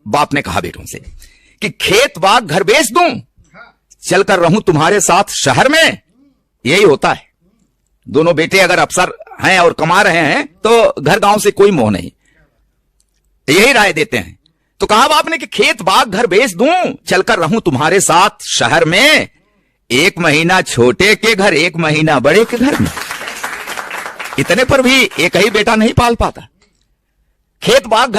बाप ने कहा बेटों से कि खेत बाग घर बेच दूं, चलकर रहूं तुम्हारे साथ शहर में। यही होता है, दोनों बेटे अगर अफसर हैं और कमा रहे हैं तो घर गांव से कोई मोह नहीं, यही राय देते हैं। तो कहा बाप ने कि खेत बाग घर बेच दूं, चलकर रहूं तुम्हारे साथ शहर में, 1 महीना छोटे के घर 1 महीना बड़े के घर में। इतने पर भी एक ही बेटा नहीं पाल पाता। खेत बाग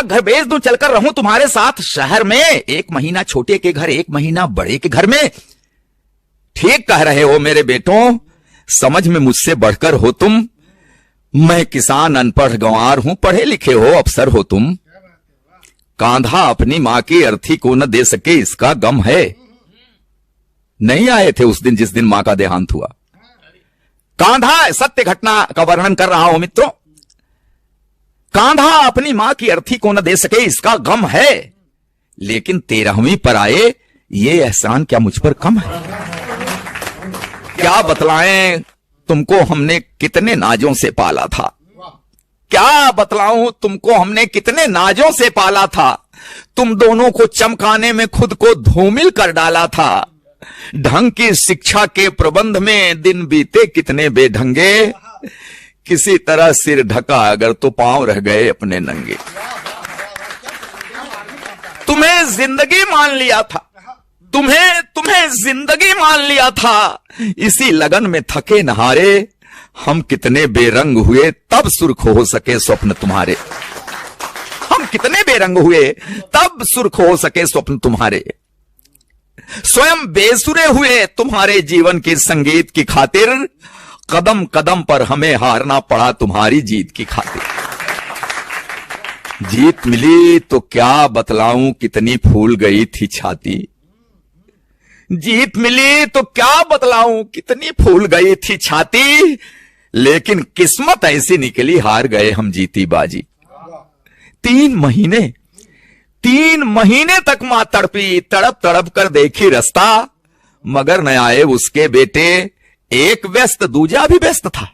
घर बेच दूं, चलकर रहूं तुम्हारे साथ शहर में, 1 महीना छोटे के घर 1 महीना बड़े के घर में। ठीक कह रहे हो मेरे बेटों, समझ में मुझसे बढ़कर हो तुम। मैं किसान अनपढ़ गंवार हूं, पढ़े लिखे हो अफसर हो तुम। कांधा अपनी मां की अर्थी को न दे सके इसका गम है। नहीं आए थे उस दिन जिस दिन मां का देहांत हुआ। कांधा, सत्य घटना का वर्णन कर रहा हूं मित्रों। कांधा अपनी मां की अर्थी को न दे सके इसका गम है, लेकिन 13वीं पर आए ये एहसान क्या मुझ पर कम है। क्या बतलाएं तुमको हमने कितने नाजों से पाला था, क्या बतलाऊं तुमको हमने कितने नाजों से पाला था। तुम दोनों को चमकाने में खुद को धूमिल कर डाला था। ढंग की शिक्षा के प्रबंध में दिन बीते कितने बेढंगे। किसी तरह सिर ढका अगर तो पांव रह गए अपने नंगे। तुम्हें जिंदगी मान लिया था, तुम्हें जिंदगी मान लिया था। इसी लगन में थके नहारे हम कितने बेरंग हुए, तब सुर्ख हो सके स्वप्न तुम्हारे। हम कितने बेरंग हुए तब सुर्ख हो सके स्वप्न तुम्हारे। स्वयं बेसुरे हुए तुम्हारे जीवन के संगीत की खातिर। कदम कदम पर हमें हारना पड़ा तुम्हारी जीत की खातिर। जीत मिली तो क्या बतलाऊं कितनी फूल गई थी छाती। जीत मिली तो क्या बतलाऊं कितनी फूल गई थी छाती। लेकिन किस्मत ऐसी निकली हार गए हम जीती बाजी। 3 महीने तक मां तड़पी, तड़प तड़प कर देखी रास्ता, मगर न आए उसके बेटे। एक व्यस्त दूजा भी व्यस्त था।